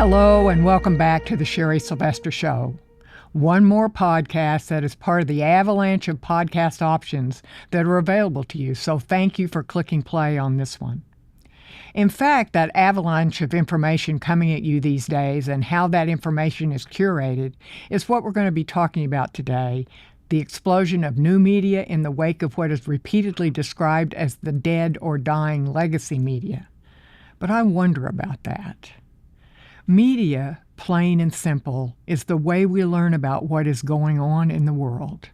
Hello and welcome back to the Sherry Sylvester Show. One more podcast that is part of the avalanche of podcast options that are available to you, so thank you for clicking play on this one. In fact, that avalanche of information coming at you these days and how that information is curated is what we're going to be talking about today, the explosion of new media in the wake of what is repeatedly described as the dead or dying legacy media. But I wonder about that. Media, plain and simple, is the way we learn about what is going on in the world.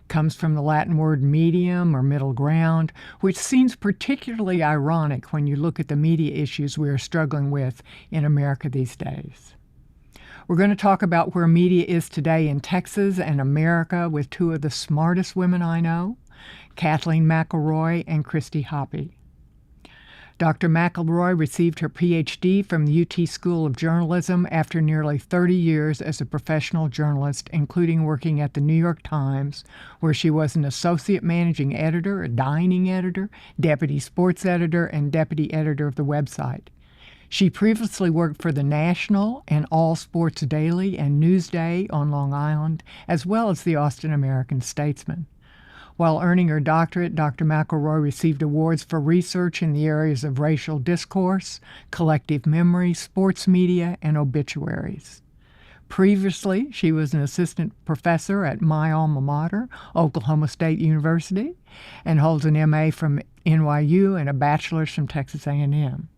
Comes from the Latin word medium or middle ground, which seems particularly ironic when you look at the media issues we are struggling with in America these days. We're going to talk about where media is today in Texas and America with two of the smartest women I know, Kathleen McElroy and Christy Hoppe. Dr. McElroy received her Ph.D. from the UT School of Journalism after nearly 30 years as a professional journalist, including working at the New York Times, where she was an associate managing editor, a dining editor, deputy sports editor, and deputy editor of the website. She previously worked for the National and All Sports Daily and Newsday on Long Island, as well as the Austin American-Statesman. While earning her doctorate, Dr. McElroy received awards for research in the areas of racial discourse, collective memory, sports media, and obituaries. Previously, she was an assistant professor at my alma mater, Oklahoma State University, and holds an M.A. from NYU and a bachelor's from Texas A&M.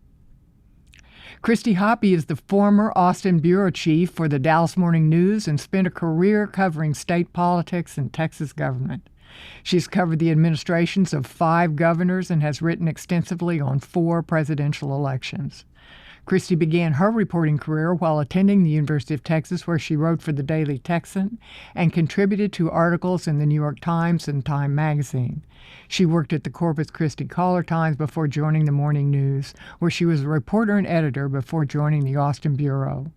Christy Hoppe is the former Austin bureau chief for the Dallas Morning News and spent a career covering state politics and Texas government. She's covered the administrations of 5 governors and has written extensively on 4 presidential elections. Christy began her reporting career while attending the University of Texas, where she wrote for the Daily Texan and contributed to articles in the New York Times and Time magazine. She worked at the Corpus Christi Caller-Times before joining the Morning News, where she was a reporter and editor before joining the Austin Bureau.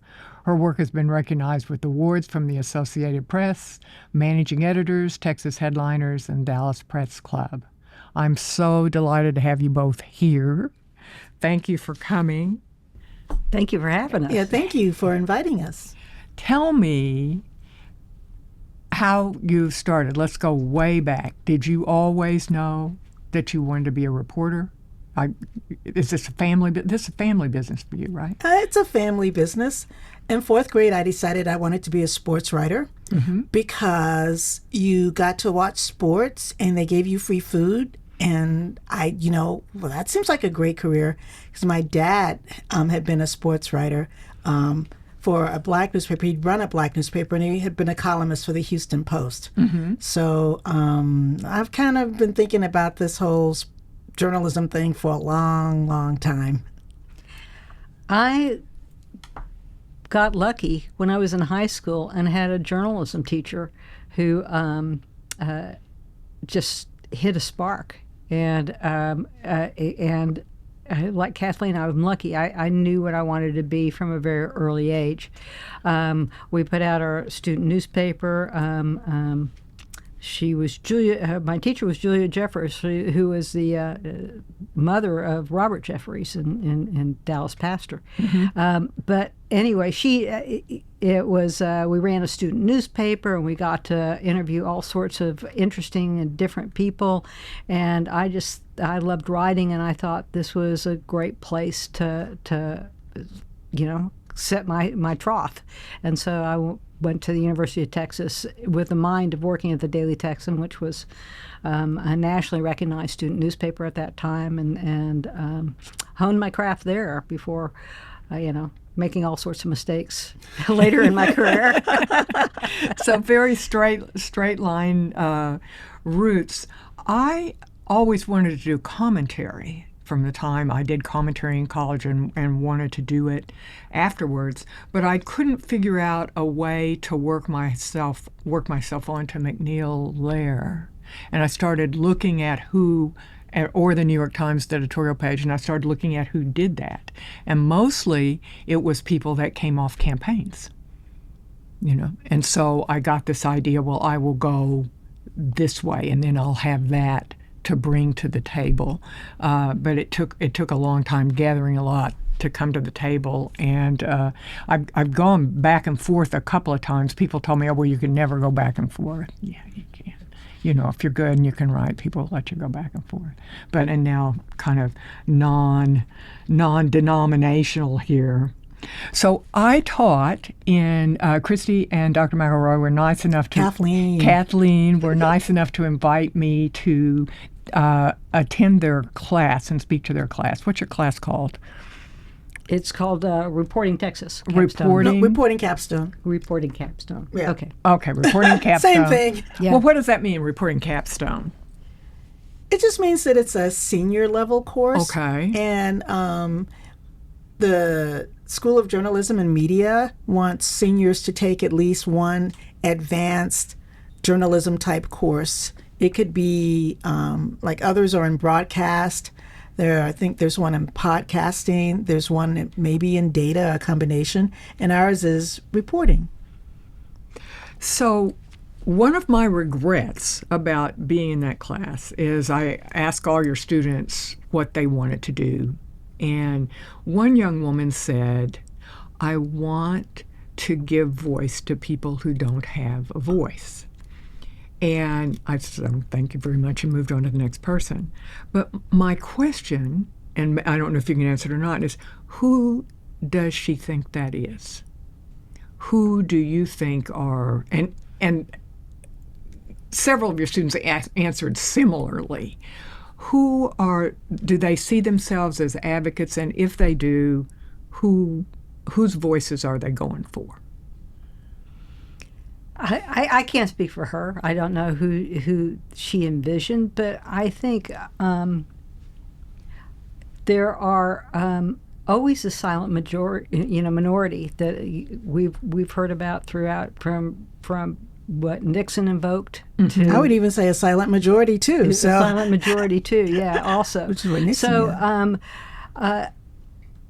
Her work has been recognized with awards from the Associated Press, Managing Editors, Texas Headliners, and Dallas Press Club. I'm so delighted to have you both here. Thank you for coming. Thank you for having us. Yeah, thank you for inviting us. Tell me how you started. Let's go way back. Did you always know that you wanted to be a reporter? Is this a family business for you, right? It's a family business. In 4th grade, I decided I wanted to be a sports writer because you got to watch sports and they gave you free food. And that seems like a great career because my dad had been a sports writer for a black newspaper. He'd run a black newspaper and he had been a columnist for the Houston Post. So I've kind of been thinking about this whole journalism thing for a long, long time. I got lucky when I was in high school and had a journalism teacher who just hit a spark. And like Kathleen, I'm lucky. I knew what I wanted to be from a very early age. We put out our student newspaper. She was my teacher was Julia Jeffers, who was the mother of Robert Jeffries and Dallas pastor. But anyway, we ran a student newspaper and we got to interview all sorts of interesting and different people. And I loved writing and I thought this was a great place to set my trough. And so I went to the University of Texas with the mind of working at the Daily Texan, which was a nationally recognized student newspaper at that time, and honed my craft there before, making all sorts of mistakes later in my career. So very straight line roots. I always wanted to do commentary from the time I did commentary in college and wanted to do it afterwards, but I couldn't figure out a way to work myself onto McNeil Lehrer. And I started looking at who, or the New York Times editorial page, and I started looking at who did that. And mostly it was people that came off campaigns, And so I got this idea, well, I will go this way, and then I'll have that to bring to the table. But it took a long time gathering a lot to come to the table. And I've gone back and forth a couple of times. People told me, oh, well, you can never go back and forth. Yeah, you can. If you're good and you can write, people will let you go back and forth. And now kind of non-denominational here. So I taught in, Christy and Dr. McElroy were nice enough to... Kathleen were nice enough to invite me to attend their class and speak to their class. What's your class called? It's called Reporting Texas. Reporting Capstone. Reporting Capstone. Yeah. Okay, Reporting Capstone. Same thing. Yeah. Well, what does that mean, Reporting Capstone? It just means that it's a senior level course. Okay. And the School of Journalism and Media wants seniors to take at least one advanced journalism type course. It could be like others are in broadcast. I think there's one in podcasting. There's one maybe in data, a combination. And ours is reporting. So one of my regrets about being in that class is I asked all your students what they wanted to do. And one young woman said, I want to give voice to people who don't have a voice. And I said, oh, thank you very much, and moved on to the next person. But my question, and I don't know if you can answer it or not, is who does she think that is? Who do you think are, and several of your students answered similarly. Do they see themselves as advocates? And if they do, whose voices are they going for? I can't speak for her. I don't know who she envisioned, but I think there are always a silent minority that we've heard about throughout from what Nixon invoked to. I would even say a silent majority too. A silent majority too. Yeah. Also, which is what Nixon.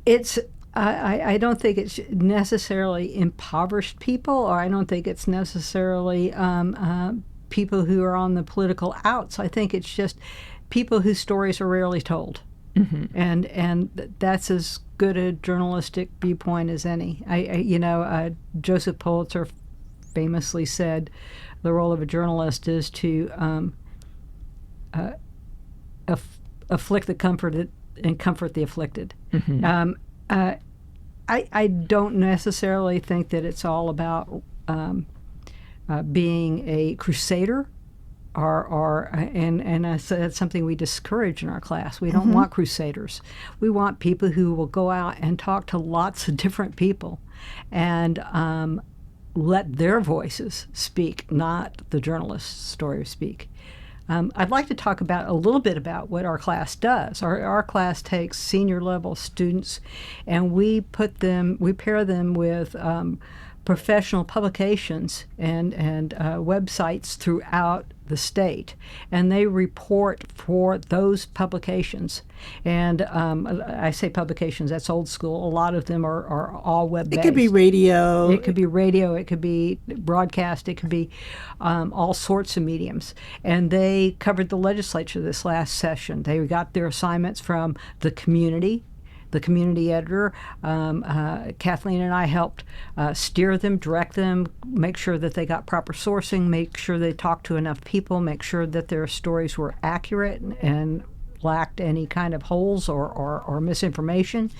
It's. I don't think it's necessarily impoverished people, or I don't think it's necessarily people who are on the political outs. I think it's just people whose stories are rarely told, and that's as good a journalistic viewpoint as any. Joseph Pulitzer famously said, the role of a journalist is to afflict the comforted and comfort the afflicted. I don't necessarily think that it's all about being a crusader, and that's something we discourage in our class. We don't want crusaders. We want people who will go out and talk to lots of different people, and let their voices speak, not the journalist's story speak. I'd like to talk a little bit about what our class does. Our class takes senior level students, and we pair them with professional publications and websites throughout the state, and they report for those publications. And I say publications, that's old school. A lot of them are all web-based. It could be radio. It could be radio. It could be broadcast. It could be all sorts of mediums. And they covered the legislature this last session. They got their assignments from the community editor. Kathleen and I helped steer them, direct them, make sure that they got proper sourcing, make sure they talked to enough people, make sure that their stories were accurate and lacked any kind of holes or misinformation,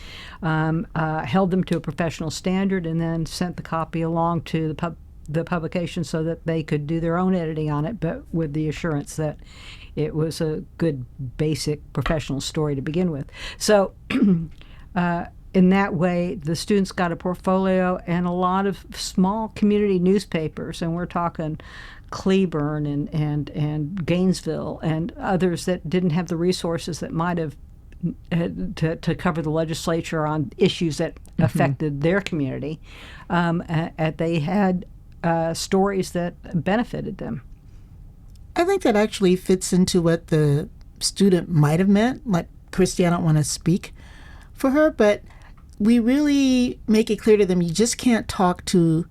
held them to a professional standard, and then sent the copy along to the publication so that they could do their own editing on it, but with the assurance that it was a good, basic professional story to begin with. So in that way, the students got a portfolio and a lot of small community newspapers, and we're talking Cleburne and Gainesville and others that didn't have the resources that might have to cover the legislature on issues that affected their community. They had stories that benefited them. I think that actually fits into what the student might have meant. Like Christy, I don't want to speak for her, but we really make it clear to them, you just can't talk to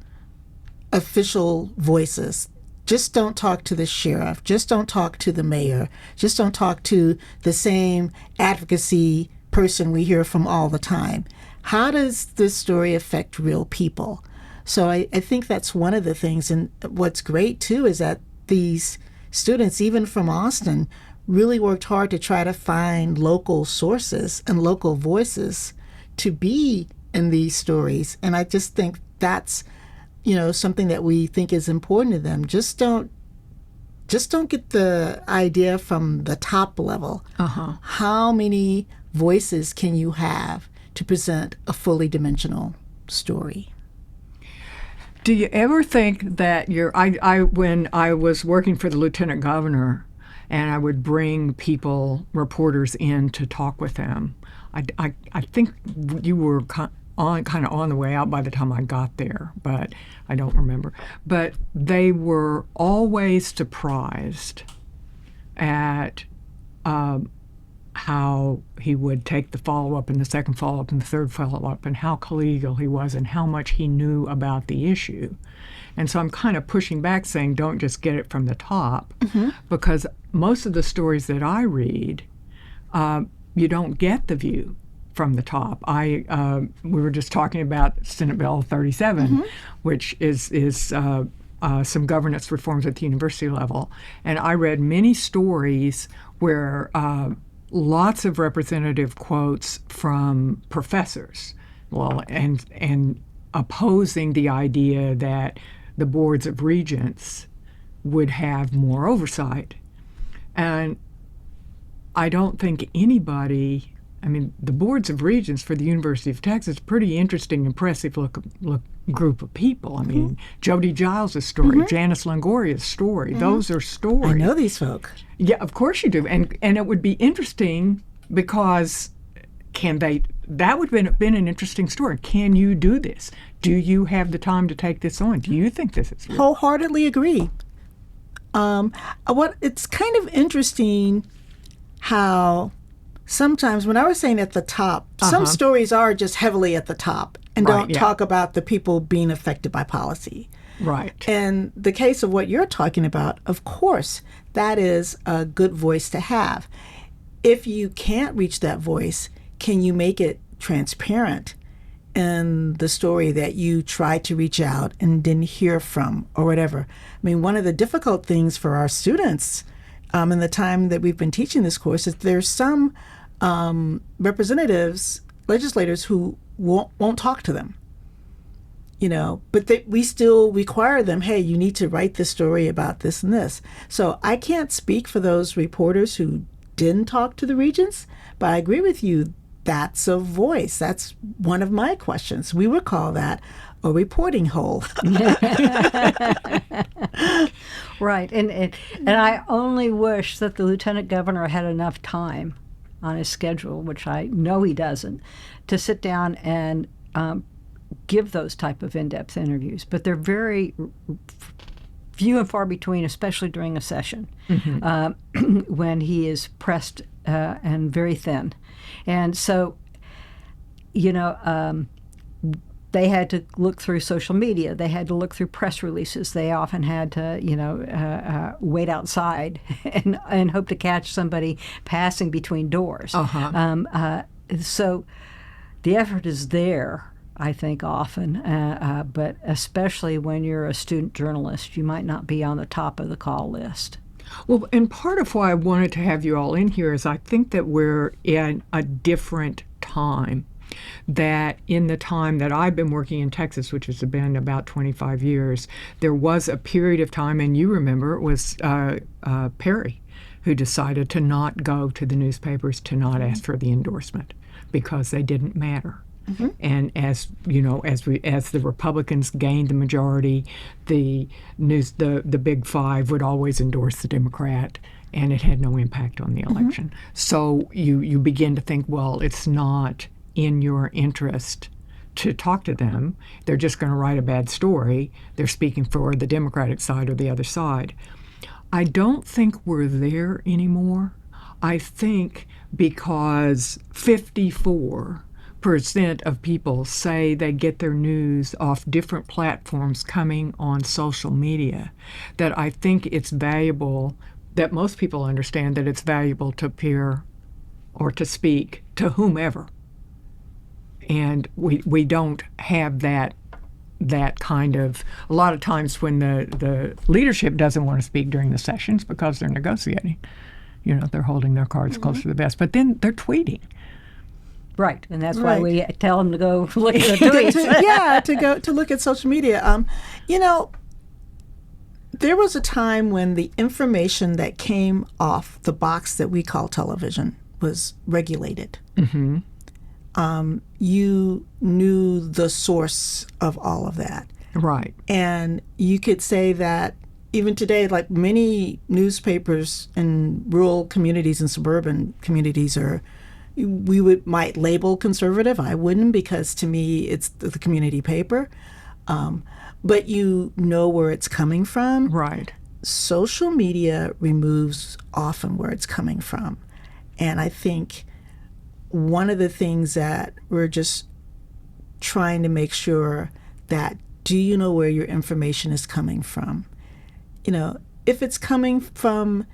official voices. Just don't talk to the sheriff. Just don't talk to the mayor. Just don't talk to the same advocacy person we hear from all the time. How does this story affect real people? So I think that's one of the things. And what's great, too, is that these students, even from Austin, really worked hard to try to find local sources and local voices to be in these stories. And I just think that's, something that we think is important to them. Just don't get the idea from the top level. How many voices can you have to present a fully dimensional story? Do you ever think that when I was working for the lieutenant governor and I would bring reporters in to talk with them, I think you were kind of on the way out by the time I got there, but I don't remember. But they were always surprised at how he would take the follow-up and the second follow-up and the third follow-up and how collegial he was and how much he knew about the issue. And so I'm kind of pushing back saying don't just get it from the top, because most of the stories that I read, you don't get the view from the top. We were just talking about Senate Bill 37, which is some governance reforms at the university level. And I read many stories where lots of representative quotes from professors, and opposing the idea that the boards of regents would have more oversight. And I don't think anybody, the boards of regents for the University of Texas, pretty interesting, impressive look group of people. Jody Giles' story, Janice Longoria's story, those are stories. I know these folk. Yeah, of course you do. And it would be interesting because that would have been an interesting story. Can you do this? Do you have the time to take this on? Do you think this is real? Wholeheartedly agree. It's kind of interesting how sometimes when I was saying at the top, some stories are just heavily at the top and don't talk about the people being affected by policy. Right. And the case of what you're talking about, of course, that is a good voice to have. If you can't reach that voice, can you make it transparent in the story that you tried to reach out and didn't hear from or whatever? One of the difficult things for our students in the time that we've been teaching this course is there's some representatives, legislators who won't talk to them, but we still require them, hey, you need to write this story about this and this. So I can't speak for those reporters who didn't talk to the regents, but I agree with you. That's a voice. That's one of my questions. We would call that a reporting hole. Right. And I only wish that the lieutenant governor had enough time on his schedule, which I know he doesn't, to sit down and give those type of in-depth interviews. But they're very few and far between, especially during a session when he is pressed and very thin. And so, they had to look through social media. They had to look through press releases. They often had to, wait outside and hope to catch somebody passing between doors. So the effort is there, I think, often, but especially when you're a student journalist, you might not be on the top of the call list. Well, and part of why I wanted to have you all in here is I think that we're in a different time. That in the time that I've been working in Texas, which has been about 25 years, there was a period of time, and you remember, it was Perry who decided to not go to the newspapers, to not ask for the endorsement because they didn't matter. And as you know, as the Republicans gained the majority, the Big Five would always endorse the Democrat, and it had no impact on the election. So you begin to think, well, it's not in your interest to talk to them. They're just going to write a bad story. They're speaking for the Democratic side or the other side. I don't think we're there anymore. I think because 54% of people say they get their news off different platforms coming on social media, that I think it's valuable, that most people understand that it's valuable to appear or to speak to whomever. And we don't have that kind of, a lot of times when the leadership doesn't want to speak during the sessions because they're negotiating, they're holding their cards close to the vest, but then they're tweeting. Right, and that's why we tell them to go look at the tweets. to look at social media. There was a time when the information that came off the box that we call television was regulated. Mm-hmm. You knew the source of all of that. Right. And you could say that even today, like many newspapers in rural communities and suburban communities might label conservative. I wouldn't, because to me it's the community paper. But you know where it's coming from. Right. Social media removes often where it's coming from. And I think one of the things that we're just trying to make sure that, do you know where your information is coming from? If it's coming from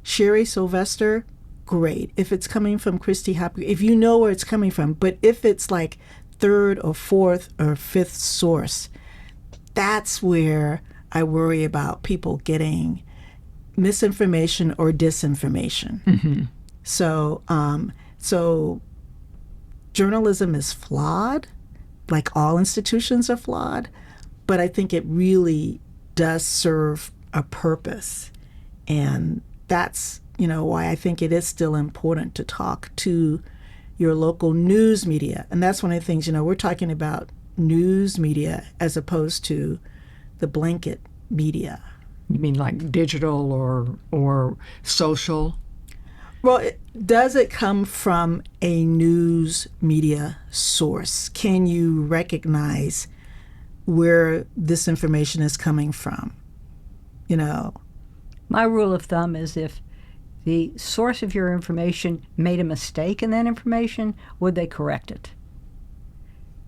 Sherry Sylvester, great. If it's coming from Christy, Hoppe, if you know where it's coming from. But if it's like third or fourth or fifth source, that's where I worry about people getting misinformation or disinformation. Mm-hmm. So journalism is flawed, like all institutions are flawed, but I think it really does serve a purpose. And that's, why I think it is still important to talk to your local news media. And that's one of the things, we're talking about news media as opposed to the blanket media. You mean like digital or social? Well, does it come from a news media source? Can you recognize where this information is coming from? My rule of thumb is, if the source of your information made a mistake in that information, would they correct it?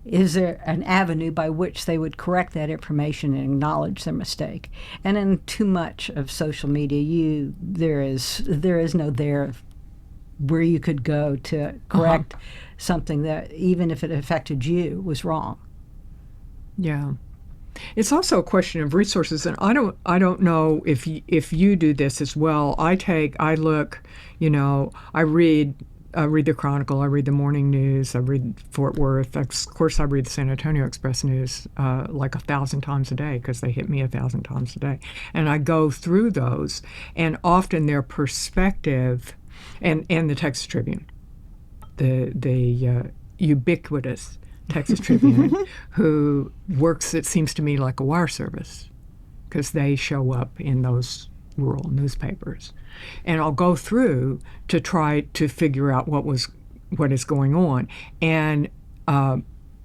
Is there an avenue by which they would correct that information and acknowledge their mistake? And in too much of social media, there is no there where you could go to correct something that, even if it affected you, was wrong. Yeah. It's also a question of resources, and I don't know if you do this as well. I look, I read the Chronicle, I read the Morning News, I read Fort Worth. Of course, I read the San Antonio Express News like 1,000 times a day, because they hit me 1,000 times a day. And I go through those, and often their perspective, and the Texas Tribune, the ubiquitous Texas Tribune, who works, it seems to me, like a wire service, because they show up in those rural newspapers. And I'll go through to try to figure out what is going on. And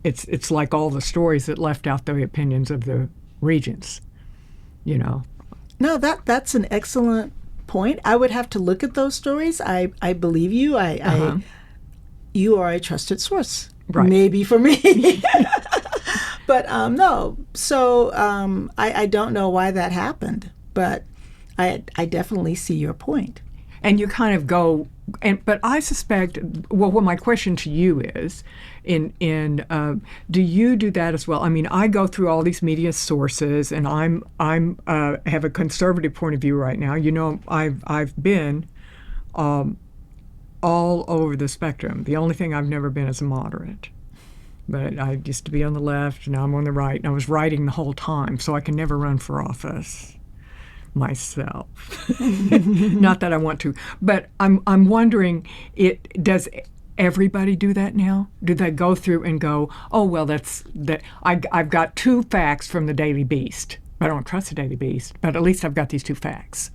it's like all the stories that left out the opinions of the regents, No, that's an excellent point. I would have to look at those stories. I believe you. You are a trusted source. Right. Maybe for me. But no. So I don't know why that happened, but I definitely see your point. And you kind of go, but I suspect, well, my question to you is, do you do that as well? I mean, I go through all these media sources, and I'm have a conservative point of view right now. I've been all over the spectrum. The only thing I've never been is a moderate. But I used to be on the left, now I'm on the right, and I was writing the whole time, so I can never run for office myself. Not that I want to. But I'm wondering, does everybody do that now? Do they go through and go, oh, well, I've got 2 facts from the Daily Beast. I don't trust the Daily Beast, but at least I've got these 2 facts.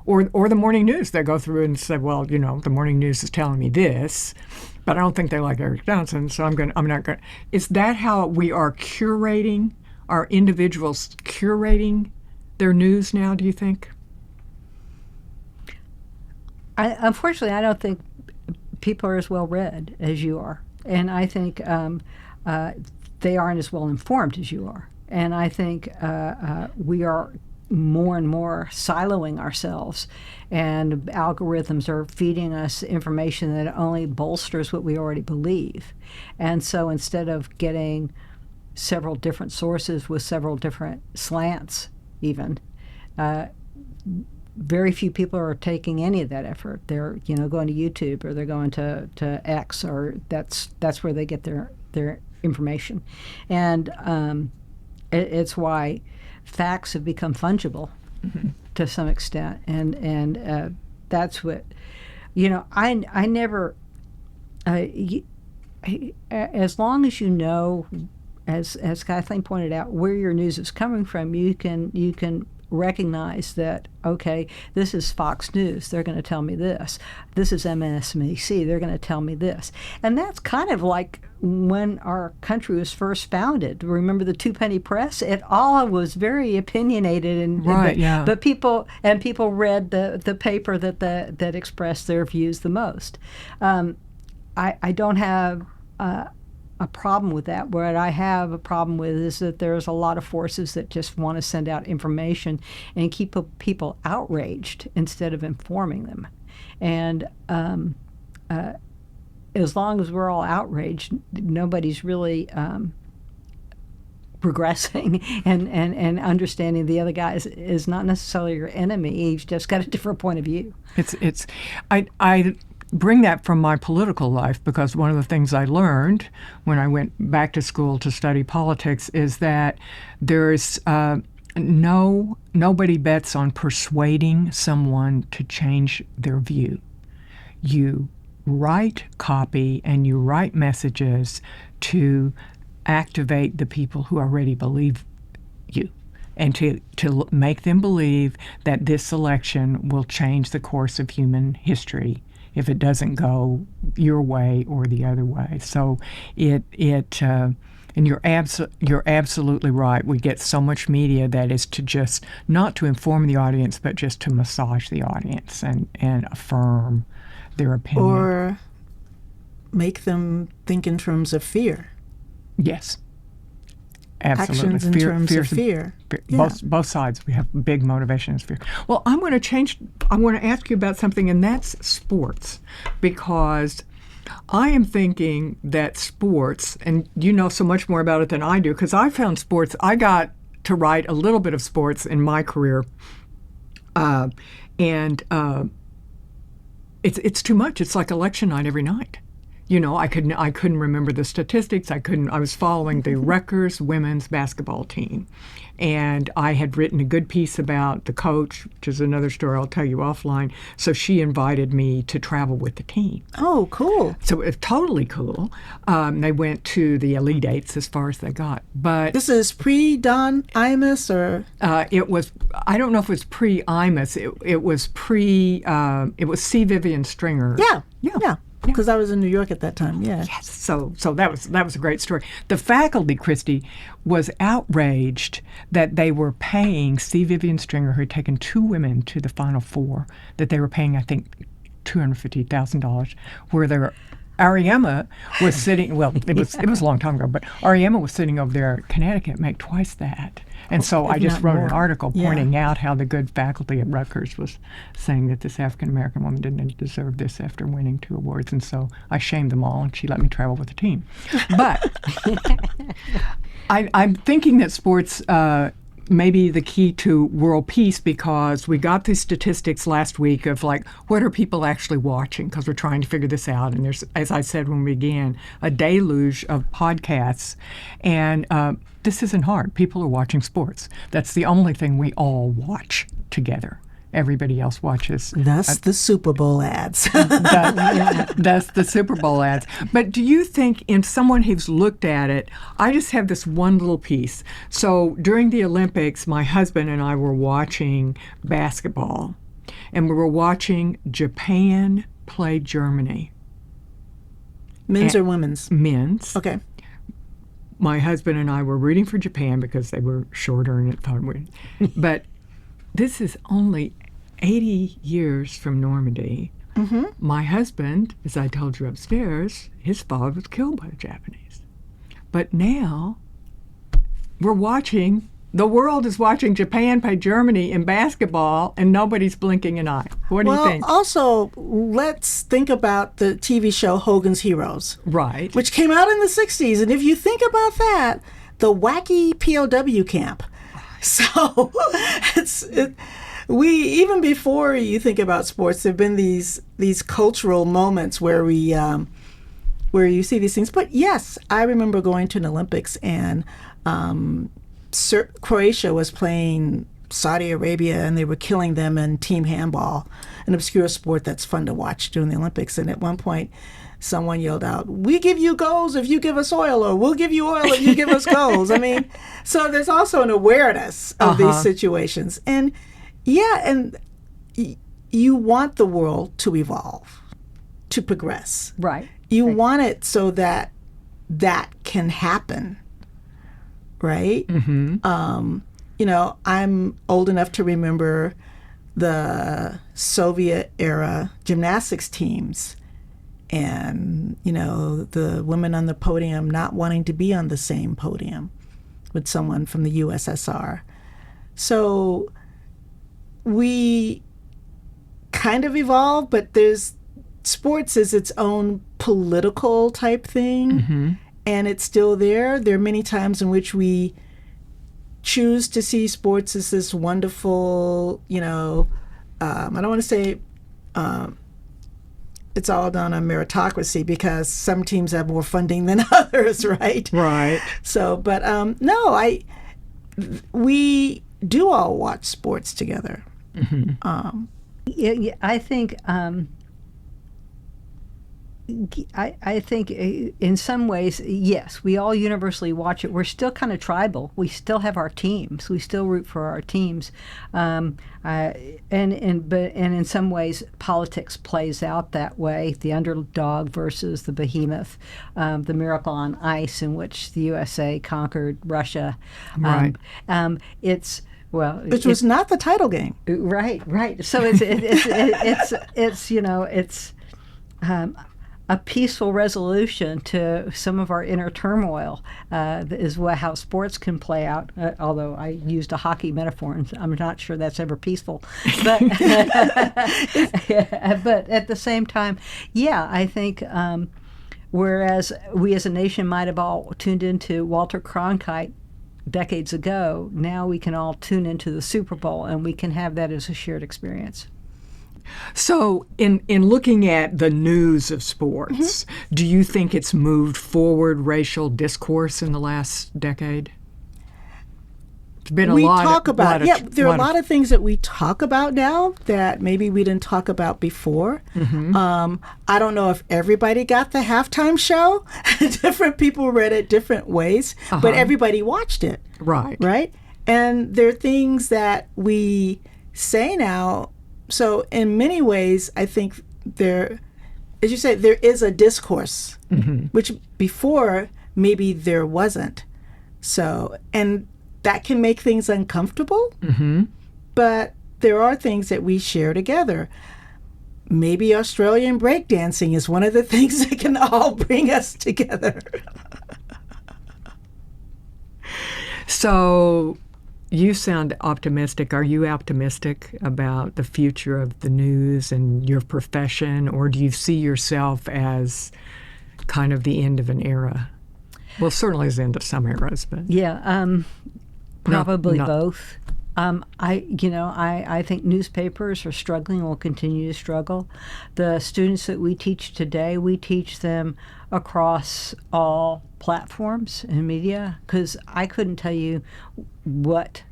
Or the morning news, they go through and say, well, the morning news is telling me this, but I don't think they like Eric Johnson, so I'm not going. Is that how we are curating, our individuals curating their news now, do you think? Unfortunately, I don't think people are as well read as you are. And I think they aren't as well informed as you are. And I think we are more and more siloing ourselves, and algorithms are feeding us information that only bolsters what we already believe. And so instead of getting several different sources with several different slants, even, very few people are taking any of that effort. They're going to YouTube, or they're going to X, or that's where they get their information. And it's why facts have become fungible to some extent, and that's what I never as long as you know, as Kathleen pointed out, where your news is coming from, you can recognize that, okay, this is Fox News, they're going to tell me this. This is MSNBC, they're going to tell me this. And that's kind of like when our country was first founded. Remember the Two-Penny Press? It all was very opinionated, and yeah. But people read the paper that expressed their views the most. I don't have a problem with that. What I have a problem with is that there's a lot of forces that just want to send out information and keep people outraged instead of informing them. And as long as we're all outraged, nobody's really progressing and understanding the other guy is not necessarily your enemy. He's just got a different point of view. I bring that from my political life, because one of the things I learned when I went back to school to study politics is that there's nobody bets on persuading someone to change their view. You write copy and you write messages to activate the people who already believe you, and to make them believe that this election will change the course of human history if it doesn't go your way or the other way. So and you're absolutely right. We get so much media that is to just not to inform the audience, but just to massage the audience and affirm their opinion. Or make them think in terms of fear. Yes. Absolutely. Actions in terms of fear. Yeah. Both sides. We have big motivations fear. Well, I want to ask you about something, and that's sports, because I am thinking that sports, and you know so much more about it than I do, because I found sports, I got to write a little bit of sports in my career, and it's too much. It's like election night every night. You know, I couldn't remember the statistics. I was following the Rutgers women's basketball team, and I had written a good piece about the coach, which is another story I'll tell you offline. So she invited me to travel with the team. Oh, cool! So it's totally cool. They went to the Elite Eights as far as they got. But this is pre-Don Imus, or it was. I don't know if it was pre-Imus. It was pre. It was C. Vivian Stringer. Yeah. Because I was in New York at that time, yeah. Yes, so that was a great story. The faculty, Christy, was outraged that they were paying C. Vivian Stringer, who had taken two women to the Final Four, that they were paying, I think, $250,000, where Ariema was sitting, well, it was a long time ago, but Ariema was sitting over there at Connecticut, make twice that. And so I just wrote an article pointing out how the good faculty at Rutgers was saying that this African-American woman didn't deserve this after winning 2 awards. And so I shamed them all, and she let me travel with the team. But I'm thinking that sports may be the key to world peace, because we got these statistics last week of, like, what are people actually watching, because we're trying to figure this out. And there's, as I said when we began, a deluge of podcasts. And this isn't hard. People are watching sports. That's the only thing we all watch together. Everybody else watches. That's the Super Bowl ads. That's the Super Bowl ads. But do you think, in someone who's looked at it, I just have this one little piece. So during the Olympics, my husband and I were watching basketball, and we were watching Japan play Germany. Men's or women's? Men's. Okay. My husband and I were rooting for Japan because they were shorter and it thought we. But this is only 80 years from Normandy. Mm-hmm. My husband, as I told you upstairs, his father was killed by the Japanese. But now we're watching the world is watching Japan play Germany in basketball, and nobody's blinking an eye. What do you think? Well, also, let's think about the TV show Hogan's Heroes. Right. Which came out in the 60s. And if you think about that, the wacky POW camp. So even before you think about sports, there have been these cultural moments where where you see these things. But yes, I remember going to an Olympics, and Croatia was playing Saudi Arabia, and they were killing them in team handball, an obscure sport that's fun to watch during the Olympics. And at one point, someone yelled out, "We give you goals if you give us oil," or "We'll give you oil if you give us goals." I mean, so there's also an awareness of these situations. And you want the world to evolve, to progress. Right. You want it so that can happen, right? Mm-hmm. I'm old enough to remember the Soviet era gymnastics teams, and the women on the podium not wanting to be on the same podium with someone from the USSR. So we kind of evolved, but sports is its own political type thing, and it's still there. There are many times in which we choose to see sports as this wonderful, I don't want to say it's all done on meritocracy, because some teams have more funding than others, right? Right. So, but no, we do all watch sports together. I think I think in some ways, yes, we all universally watch it. We're still kind of tribal. We still have our teams. We still root for our teams. And in some ways, politics plays out that way. The underdog versus the behemoth, the miracle on ice in which the USA conquered Russia. Right. Which was not the title game. Right. So it's a peaceful resolution to some of our inner turmoil is how sports can play out. Although I used a hockey metaphor, and I'm not sure that's ever peaceful. But but at the same time, I think whereas we as a nation might have all tuned into Walter Cronkite decades ago, now we can all tune into the Super Bowl, and we can have that as a shared experience. So in looking at the news of sports, do you think it's moved forward racial discourse in the last decade? It's been there are a lot of things that we talk about now that maybe we didn't talk about before. I don't know if everybody got the halftime show. Different people read it different ways, but everybody watched it. Right? And there are things that we say now. So in many ways, I think there, as you say, there is a discourse, which before maybe there wasn't. So, and that can make things uncomfortable, but there are things that we share together. Maybe Australian breakdancing is one of the things that can all bring us together. So you sound optimistic. Are you optimistic about the future of the news and your profession, or do you see yourself as kind of the end of an era? Well, certainly the end of some eras, but probably both. I think newspapers are struggling, will continue to struggle. The students that we teach today, we teach them across all platforms and media, because I couldn't tell you what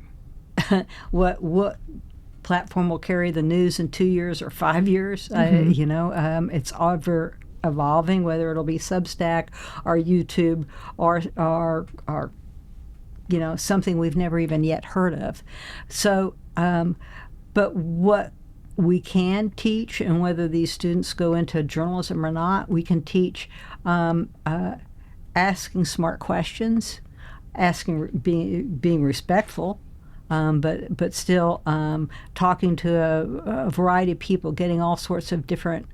platform will carry the news in 2 years or 5 years. It's ever evolving, whether it'll be Substack or YouTube or something we've never even yet heard of. So, but what we can teach, and whether these students go into journalism or not, we can teach asking smart questions, being respectful, but still talking to a variety of people, getting all sorts of different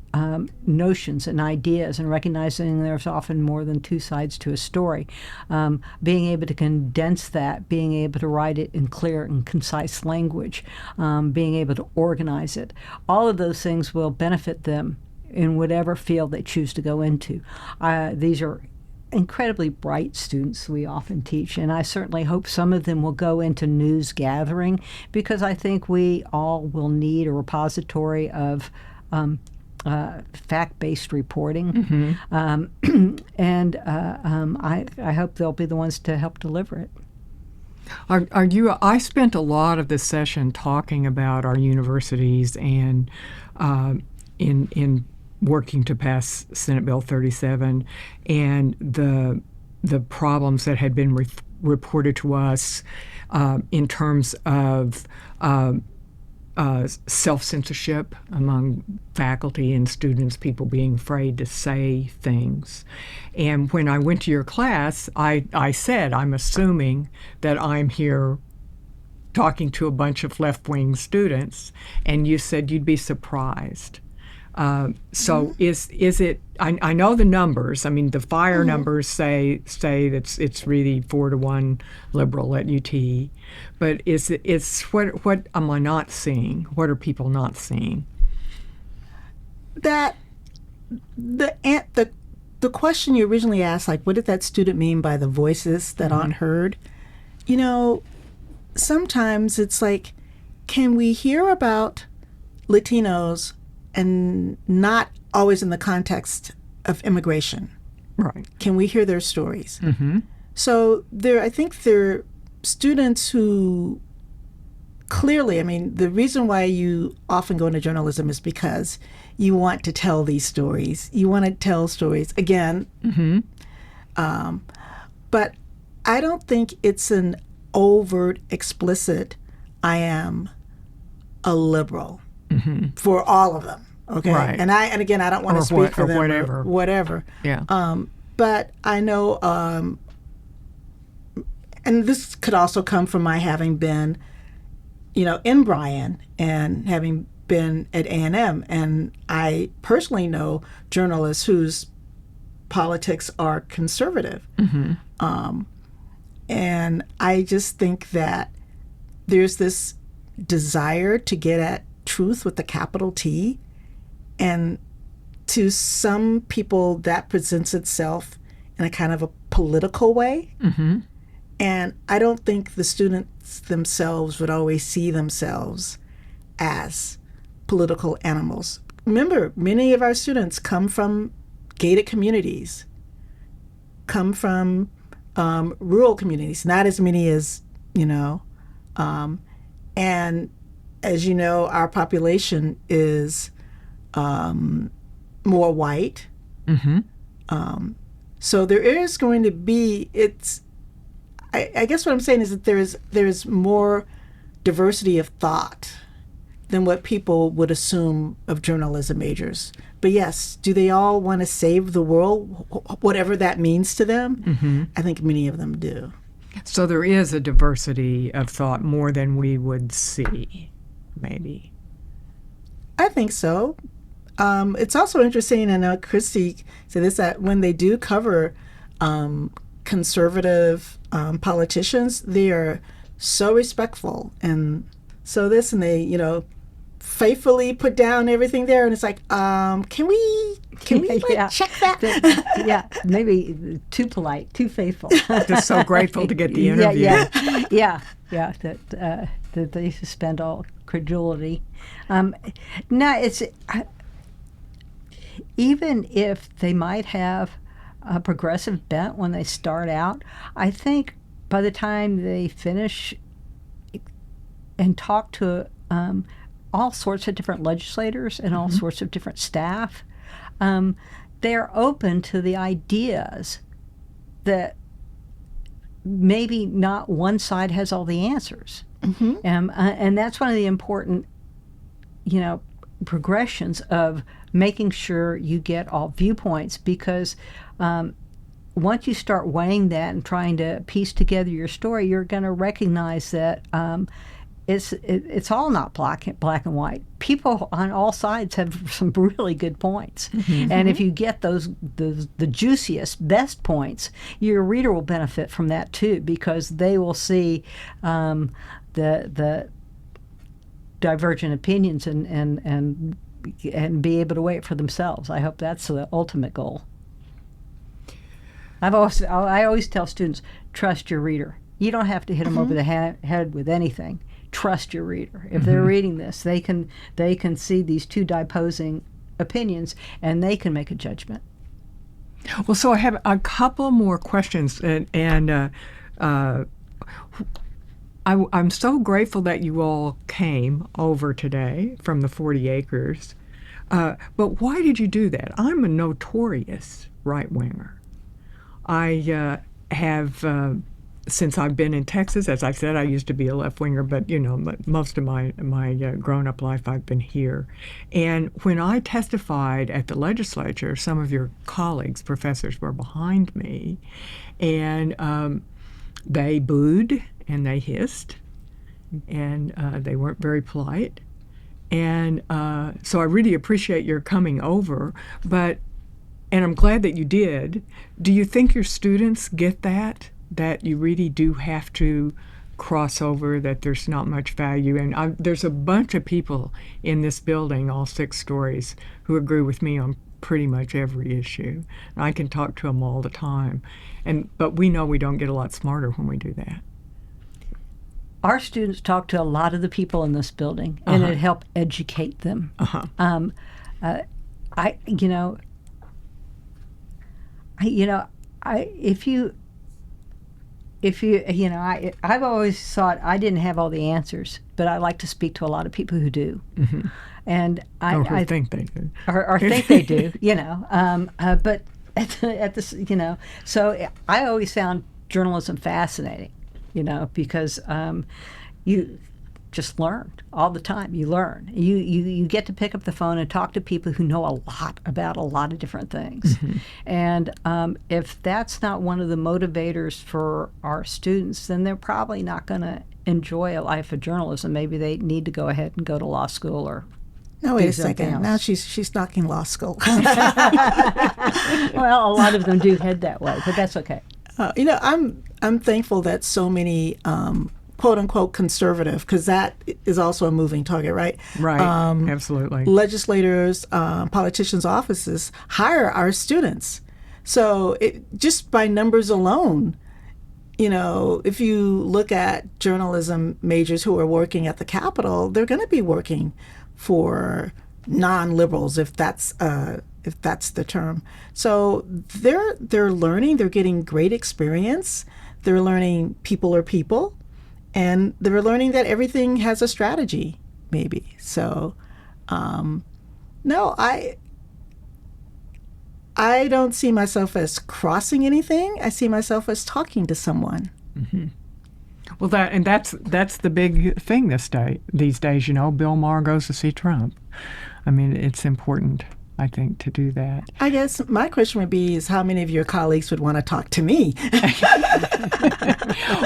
notions and ideas, and recognizing there's often more than two sides to a story. Being able to condense that, being able to write it in clear and concise language, being able to organize it. All of those things will benefit them in whatever field they choose to go into. These are incredibly bright students we often teach, and I certainly hope some of them will go into news gathering, because I think we all will need a repository of fact-based reporting, and I hope they'll be the ones to help deliver it. Are you? I spent a lot of this session talking about our universities and in working to pass Senate Bill 37 and the problems that had been reported to us in terms of self-censorship among faculty and students, people being afraid to say things. And when I went to your class, I said, I'm assuming that I'm here talking to a bunch of left-wing students, and you said you'd be surprised. So is it? I know the numbers. I mean, the fire numbers say that it's really 4-1 liberal at UT, but what am I not seeing? What are people not seeing? That the question you originally asked, like, what did that student mean by the voices that aren't heard? You know, sometimes it's like, can we hear about Latinos and not always in the context of immigration? Right. Can we hear their stories? So I think there are students who clearly, I mean, the reason why you often go into journalism is because you want to tell these stories. You want to tell stories again. But I don't think it's an overt, explicit, I am a liberal. For all of them, okay? Right. And again, I don't want to speak for them whatever. or whatever. Yeah. But I know, and this could also come from my having been, in Bryan and having been at A&M, and I personally know journalists whose politics are conservative. And I just think that there's this desire to get at truth with the capital T, and to some people that presents itself in a kind of a political way. And I don't think the students themselves would always see themselves as political animals. Remember, many of our students come from gated communities, come from rural communities, not as many as, and as you know, our population is more white. So there is going to be, I guess what I'm saying is that there's more diversity of thought than what people would assume of journalism majors. But yes, do they all want to save the world, whatever that means to them? I think many of them do. So there is a diversity of thought more than we would see. Maybe. I think so. It's also interesting, I know Christy said this, that when they do cover conservative politicians, they are so respectful and so this, and they, faithfully put down everything there, and it's like, can we check that? Maybe too polite, too faithful. Just so grateful to get the interview. That they suspend all credulity. No, it's even if they might have a progressive bent when they start out, I think by the time they finish and talk to all sorts of different legislators and all sorts of different staff, they're open to the ideas that maybe not one side has all the answers. And that's one of the important, progressions of making sure you get all viewpoints, because once you start weighing that and trying to piece together your story, you're going to recognize that it's all not black and white. People on all sides have some really good points, and if you get the juiciest, best points, your reader will benefit from that too, because they will see the divergent opinions and be able to weigh it for themselves. I hope that's the ultimate goal. I always tell students, trust your reader. You don't have to hit them over the head with anything. Trust your reader. If they're reading this, they can see these two opposing opinions, and they can make a judgment. Well, so I have a couple more questions, and I'm so grateful that you all came over today from the 40 acres. But why did you do that? I'm a notorious right-winger. I have, since I've been in Texas, as I said, I used to be a left-winger, but, most of my grown-up life I've been here. And when I testified at the legislature, some of your colleagues, professors, were behind me, and they booed and they hissed, and they weren't very polite. And so I really appreciate your coming over, and I'm glad that you did. Do you think your students get that you really do have to cross over, that there's not much value? And there's a bunch of people in this building, all 6 stories, who agree with me on pretty much every issue. And I can talk to them all the time. But we know we don't get a lot smarter when we do that. Our students talk to a lot of the people in this building, and it helped educate them. I've always thought I didn't have all the answers, but I like to speak to a lot of people who do. And I think they do, or think they do, but so I always found journalism fascinating, because you just learned all the time. You learn. You get to pick up the phone and talk to people who know a lot about a lot of different things. And if that's not one of the motivators for our students, then they're probably not going to enjoy a life of journalism. Maybe they need to go ahead and go to law school or. No, wait a second. Now she's knocking law school. Well, a lot of them do head that way, but that's okay. I'm thankful that so many quote unquote conservative, because that is also a moving target, right? Right. Absolutely. Legislators, politicians' offices hire our students. So just by numbers alone, if you look at journalism majors who are working at the Capitol, they're going to be working for non-liberals, if that's the term. So they're learning. They're getting great experience. They're learning people are people, and they're learning that everything has a strategy, maybe. So, no, I don't see myself as crossing anything. I see myself as talking to someone. Well, that's the big thing these days. Bill Maher goes to see Trump. I mean, it's important, I think, to do that. I guess my question would be is how many of your colleagues would want to talk to me?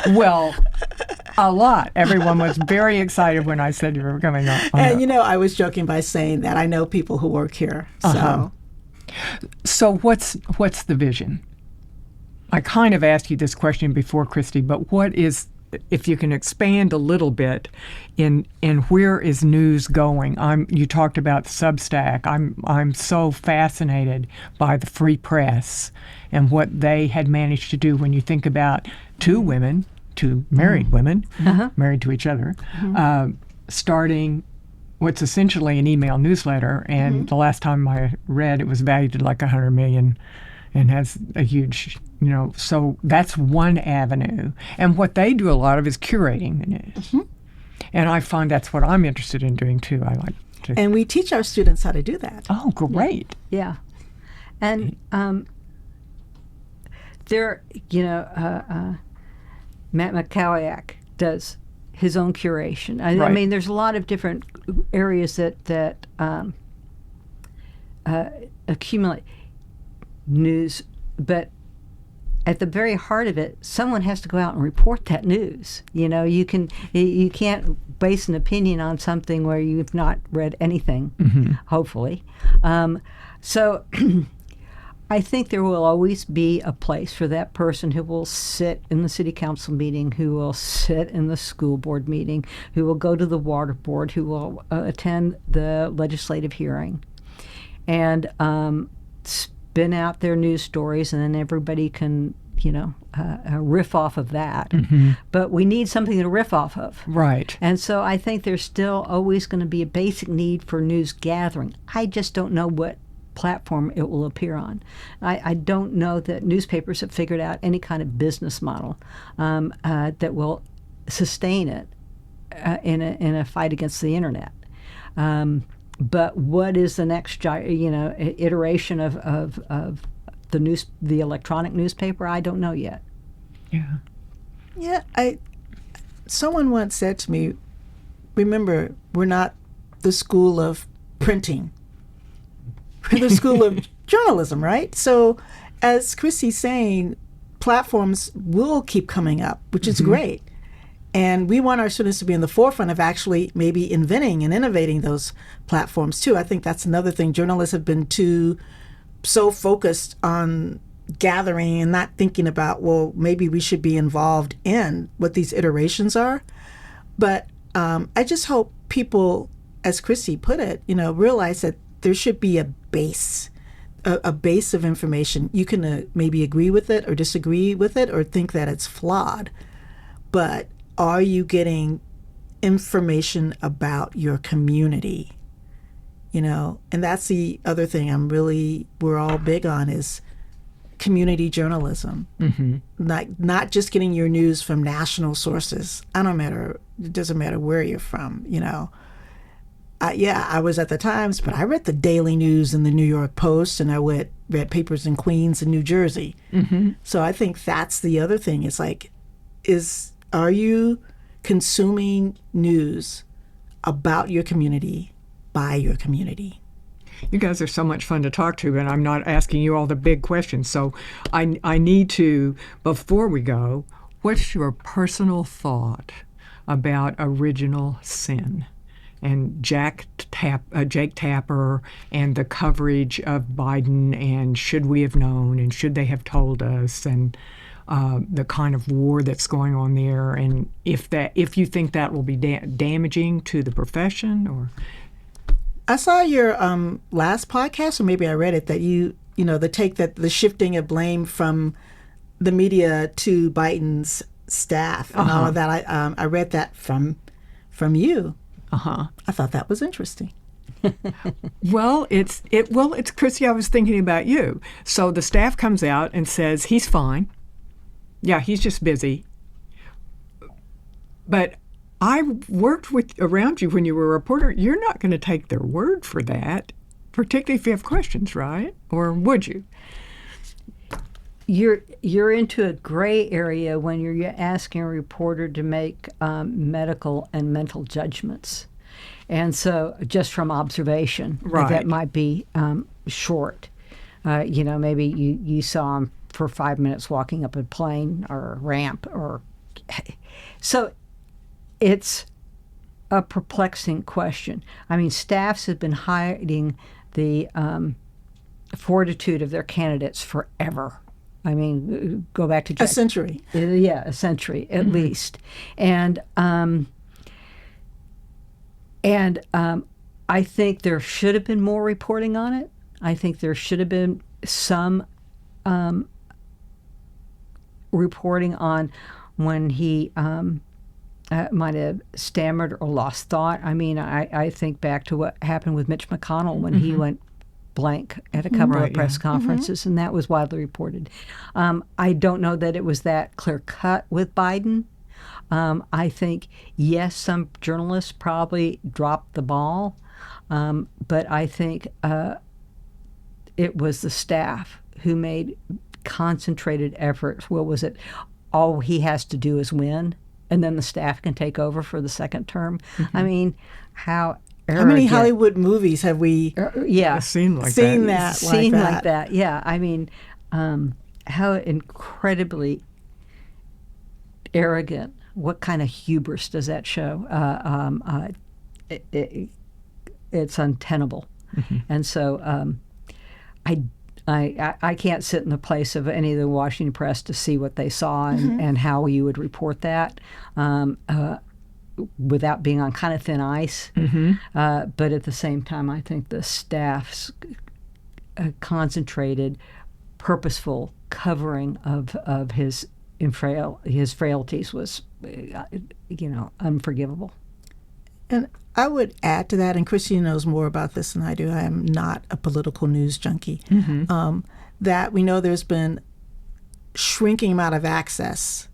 Well, a lot. Everyone was very excited when I said you were coming on. And, I was joking by saying that I know people who work here. So what's the vision? I kind of asked you this question before, Christy, but what is, if you can expand a little bit in where is news going? You talked about Substack. I'm so fascinated by the free press and what they had managed to do when you think about two married women, married to each other, starting what's essentially an email newsletter. And the last time I read, it was valued at like $100 million and has a huge, so that's one avenue. And what they do a lot of is curating the news. And I find that's what I'm interested in doing too. I like to. And we teach our students how to do that. Oh, great. Yeah. And Matt McElroy does his own curation. I mean, there's a lot of different areas that accumulate news, but at the very heart of it, someone has to go out and report that news. You can't base an opinion on something where you've not read anything, hopefully. So I think there will always be a place for that person who will sit in the city council meeting, who will sit in the school board meeting, who will go to the water board, who will attend the legislative hearing, and spin out their news stories, and then everybody can, riff off of that. But we need something to riff off of. Right. And so I think there's still always going to be a basic need for news gathering. I just don't know what platform it will appear on. I don't know that newspapers have figured out any kind of business model that will sustain it in a fight against the internet. But what is the next iteration of the electronic newspaper? I don't know yet. Yeah. Someone once said to me, remember, we're not the school of printing. We're the school of journalism, right? So as Christy's saying, platforms will keep coming up, which is great. And we want our students to be in the forefront of actually maybe inventing and innovating those platforms too. I think that's another thing. Journalists have been so focused on gathering and not thinking about, well, maybe we should be involved in what these iterations are. But I just hope people, as Christy put it, realize that there should be a base of information. You can maybe agree with it or disagree with it or think that it's flawed, but are you getting information about your community? And that's the other thing we're all big on is community journalism. Not just getting your news from national sources. It doesn't matter where you're from, I was at the Times, but I read the Daily News and the New York Post, and I read papers in Queens and New Jersey. So I think that's the other thing. It's like, are you consuming news about your community, by your community? You guys are so much fun to talk to, and I'm not asking you all the big questions. So I need to, before we go, what's your personal thought about original sin and Jake Tapper and the coverage of Biden, and should we have known and should they have told us, and the kind of war that's going on there, and if you think that will be damaging to the profession? Or I saw your last podcast, or maybe I read it, that the shifting of blame from the media to Biden's staff and all of that. I read that from you. I thought that was interesting. Well, it's Christy, I was thinking about you. So the staff comes out and says he's fine. Yeah, he's just busy. But I worked around you when you were a reporter. You're not going to take their word for that, particularly if you have questions, right? Or would you? You're into a gray area when you're asking a reporter to make medical and mental judgments. And so just from observation, right, that might be short. Maybe you saw him for 5 minutes walking up a plane or a ramp. So it's a perplexing question. I mean, staffs have been hiding the fortitude of their candidates forever. I mean, go back to a century. Yeah, a century at least. And I think there should have been more reporting on it. I think there should have been some reporting on when he might have stammered or lost thought. I mean, I think back to what happened with Mitch McConnell when he went blank at a couple of press conferences, and that was widely reported. I don't know that it was that clear-cut with Biden. I think, yes, some journalists probably dropped the ball, but I think it was the staff who made concentrated efforts. What was it? All he has to do is win, and then the staff can take over for the second term. I mean, how many Hollywood movies have we seen like that? Yeah, I mean, how incredibly arrogant. What kind of hubris does that show? It's untenable. Mm-hmm. And so I can't sit in the place of any of the Washington press to see what they saw and how you would report that without being on kind of thin ice. Mm-hmm. But at the same time, I think the staff's concentrated, purposeful covering of his frailties was, unforgivable. And I would add to that, and Christy knows more about this than I do. I am not a political news junkie. Mm-hmm. That we know there's been shrinking amount of access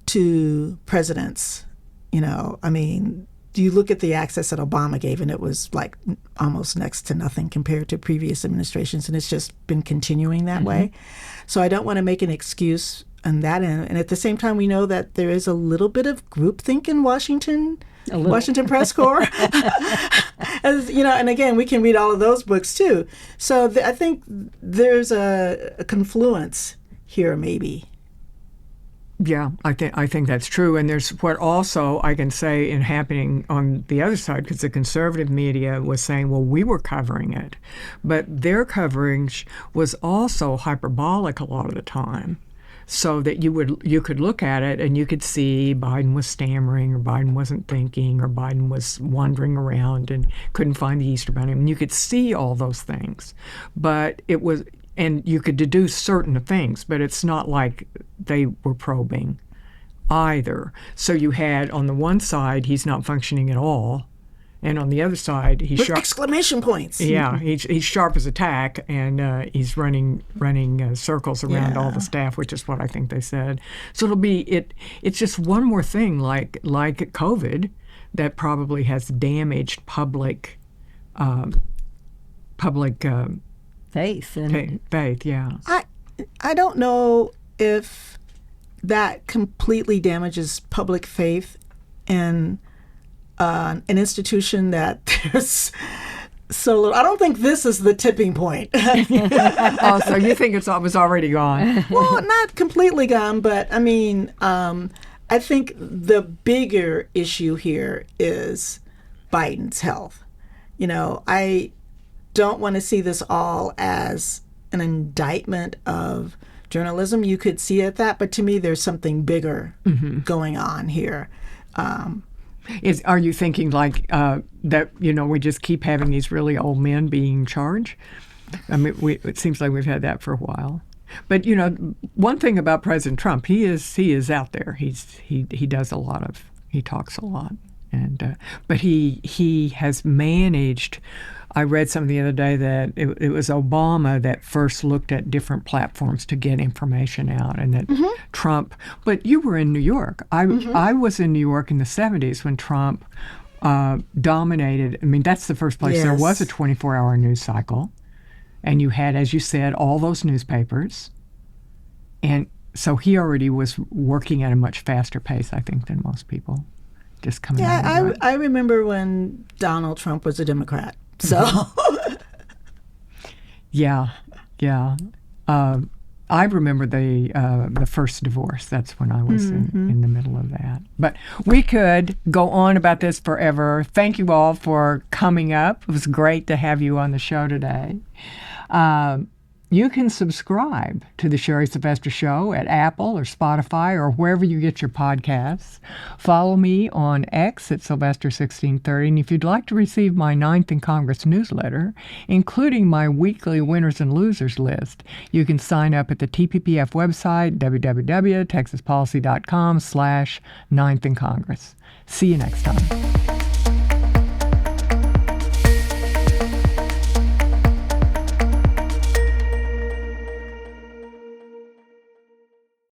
to presidents. You look at the access that Obama gave, and it was like almost next to nothing compared to previous administrations, and it's just been continuing that way. So I don't want to make an excuse on that end. And at the same time, we know that there is a little bit of groupthink in Washington Press Corps. And again, we can read all of those books too. So I think there's a confluence here, maybe. Yeah, I think that's true. And there's what also I can say in happening on the other side, because the conservative media was saying, well, we were covering it. But their coverage was also hyperbolic a lot of the time, so that you could look at it and you could see Biden was stammering, or Biden wasn't thinking, or Biden was wandering around and couldn't find the Easter Bunny. I mean, you could see all those things. But it was... And you could deduce certain things, but it's not like they were probing either. So you had, on the one side, he's not functioning at all. And on the other side, he's sharp. Exclamation points. Yeah, he's sharp as a tack, and he's running circles around all the staff, which is what I think they said. So it's just one more thing, like COVID, that probably has damaged public faith. Faith, yeah. I don't know if that completely damages public faith in an institution that there's so little. I don't think this is the tipping point. Oh, so you think it was already gone? Well, not completely gone, but I mean, I think the bigger issue here is Biden's health. I don't want to see this all as an indictment of journalism. You could see it that, but to me, there's something bigger going on here. Are you thinking like that? We just keep having these really old men being in charge? I mean, it seems like we've had that for a while. But one thing about President Trump, he is out there. He does a lot of. He talks a lot, but he has managed. I read something the other day that it was Obama that first looked at different platforms to get information out, and that Trump. But you were in New York. I was in New York in the 70s when Trump dominated. I mean, that's the first place there was a 24-hour news cycle, and you had, as you said, all those newspapers, and so he already was working at a much faster pace, I think, than most people. Just coming out of it. I remember when Donald Trump was a Democrat. So, yeah. I remember the first divorce. That's when I was in the middle of that. But we could go on about this forever. Thank you all for coming up. It was great to have you on the show today. You can subscribe to The Sherry Sylvester Show at Apple or Spotify or wherever you get your podcasts. Follow me on X at Sylvester1630. And if you'd like to receive my 9th in Congress newsletter, including my weekly winners and losers list, you can sign up at the TPPF website, www.texaspolicy.com/9th in Congress. See you next time.